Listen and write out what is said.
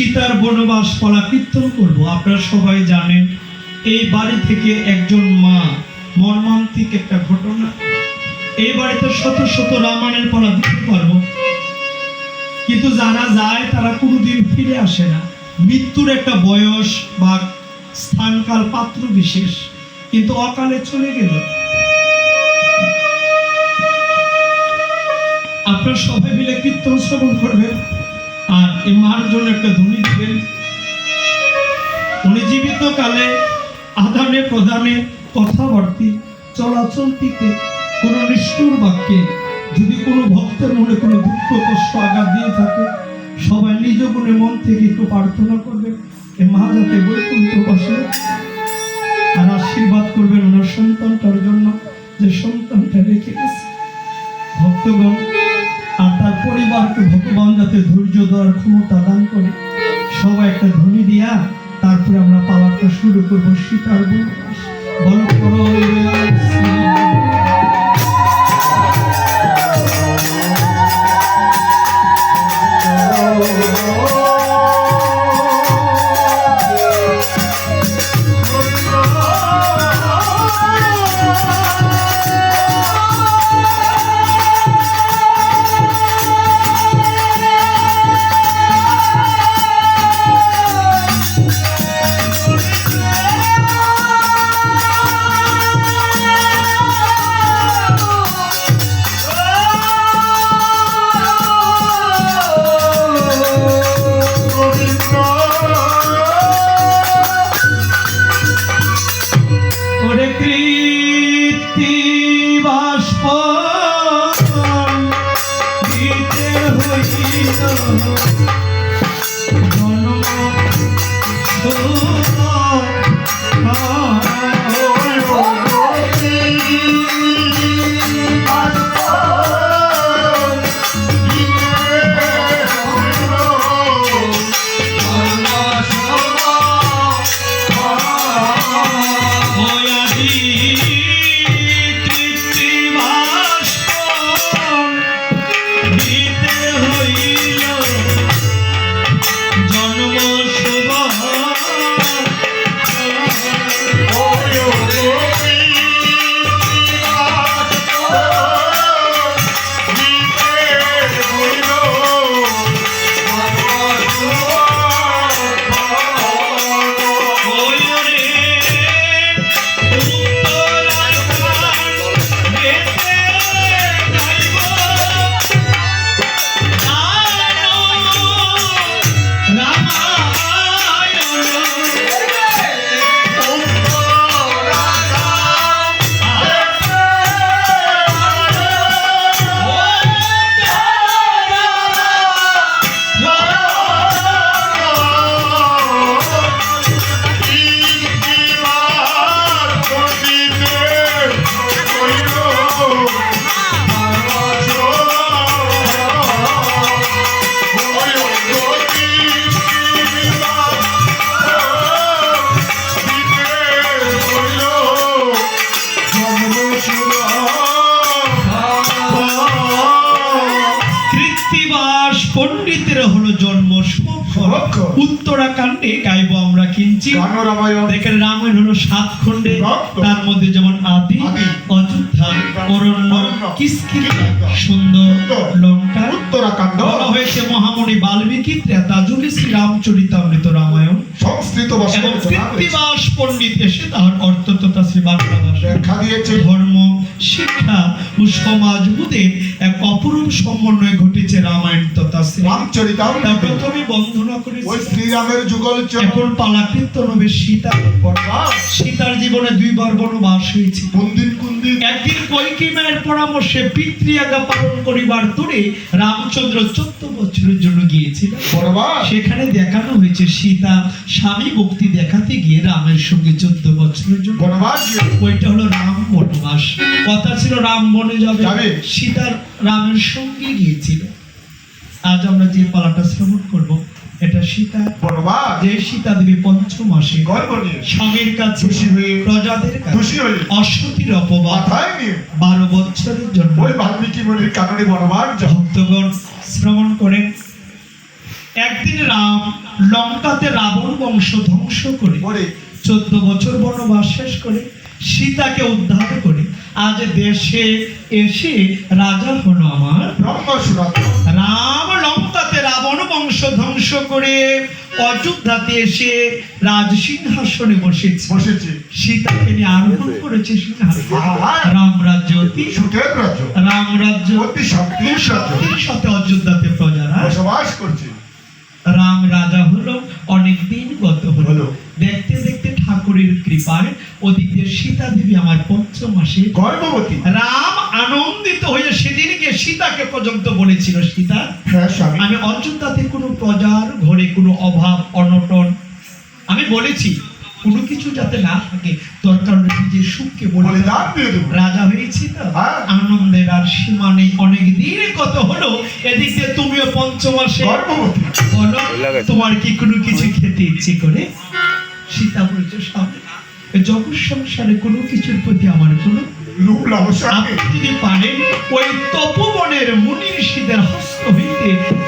সীতার বনবাস পালা কীর্তন করব। আপনারা সবাই জানেন এই বাড়ি থেকে একজন মা, মর্মান্তিক একটা ঘটনা, এই বাড়িতে শত শত রামায়ণের পালা দিতে পারবো, কিন্তু জানা যায় তারা কোনোদিন ফিরে আসে না। মৃত্যুর একটা বয়স বা স্থানকাল পাত্র বিশেষ, কিন্তু অকালে চলে গেল। আপনারা সবাই মিলে কীর্তন শ্রবণ করবেন আর এই মার জন্য একটা ধ্বনি দিবেন। উনি জীবিত কালে আদানে প্রদানে কথাবার্তি চলাচলতিতে কোন নিষ্ঠুর বাক্যে যদি কোনো ভক্তের মনে কোনো দুঃখ কষ্ট আঘাত দিয়ে থাকে, সবাই নিজ গুণে মন থেকে একটু প্রার্থনা করবেন এ মা যাতে বৈকুণ্ঠ বসে, আর আশীর্বাদ করবেন ওনার সন্তানটার জন্য যে সন্তানটা রেখে গেছে। ভক্তগণ আর তার পরিবারকে ভগবান যাতে ধৈর্য দেওয়ার ক্ষমতা দান করে। সবাই একটা ধ্বনি দিয়া তারপরে আমরা পালাটা শুরু করবো। সীতার বনবাস বল করো উত্তরাখণ্ডে গাইব আমরা কিঞ্চিত। দেখেন রামায়ণ হলো 7 খণ্ডে, তার মধ্যে যেমন আদি, অযোধ্যা, অরণ্য, কিষ্কিন্ধ্যা, সুন্দর, লঙ্কা, উত্তরাখণ্ড বলা হয়েছে। মহামণি বাল্মীকি ত্রেতাযুগে শ্রীরামচরিতামৃত রামায়ণ সংস্কৃত এবং কৃত্তিবাস পণ্ডিত এসে তার অর্থ তথা শ্রী বাংলা ভাষায় ব্যাখ্যা দিয়েছে। ধর্ম, শিক্ষা ও সমাজ বোধের এক অপরূপ সমন্বয় ঘটেছে রামায়ণ তথা শ্রীরামচরিতামৃত। প্রথমে বন্ধনা করে ওই শ্রীরামের যুগল এখন পালা কীর্তন হবে সীতা। সীতার জীবনে 2 বার বনবাস হয়েছে। একদিন কইকেয়ী মায়ের পরামর্শে পিতৃয়াজ্ঞা পালন করিবার দূরে রামচন্দ্র 14 বছরের জন্য গিয়েছিল। সেখানে দেখানো হয়েছে সীতা স্বামী ভক্তি দেখাতে গিয়ে রামের সঙ্গে 14 বছরের জন্য বনবাস। ওইটা হলো রাম বনবাস। কথা ছিল রাম বনে যাবে, সীতার রামের সঙ্গে গিয়েছিল। আজ আমরা যে পালাটা শ্রবণ করব এটা সীতা বনবাস। যে সীতা দেবী 5 মাসে গর্ভ নিয়ে স্বামীর কাছে খুশি হয়ে প্রজাদের কাছে খুশি হয়ে অসতীর অপবাদ 12 বছরের জন্য ওই বাল্মীকি মুনির কাননে বনবাস ভক্তগণ শ্রবণ করেন। একদিন রাম লঙ্কাতে রাবণ বংশ ধ্বংস করে 14 বছর বনবাস শেষ করে সীতাকে উদ্ধার করে আজ দেশে এসে রাজা হলো আমার রাম। লঙ্কাতে রাবণ বংশ ধ্বংস করে অযোধ্যাতে এসে রাজ সিংহাসনে বসেছে। সীতাকে নিয়ে আরোহণ করেছে সিংহাসনে। রাম রাজ্য অতি সুখের রাজ্য, রাম রাজ্য অতি শক্তির সাথে অযোধ্যাতে প্রজারা বসবাস করছে। রাম রাজা হলো, অনেক দিন গত হলো, দেখতে দেখতে ঠাকুরের কৃপায় ওদিকে সীতা দেবী আমার 5 মাসে গর্ভবতী। রাম আনন্দিত হয়ে সেদিনকে সীতাকে পর্যন্ত বলেছিল, সীতা আমি অযোধ্যাতে কোনো প্রজার ঘরে কোনো অভাব অনটন আমি বলেছি কোনো কিছু যাতে না থাকে, দরকার নিজের সুখকে বলে রাজা হয়েছি তো আনন্দের আর সীমা নেই। অনেক দিন কত হলো, এদিকে তুমিও 5 মাসে গর্ভবতী, বলো তোমার কি কোনো কিছু খেতে ইচ্ছে করে? সীতা বলছে স্বামী জগৎ সংসারে কোনো কিছুর প্রতি আমার কোনো লোভ লালসা, আপনি যদি পারেন ওই তপবনের মুনি ঋষিদের হস্ত হইতে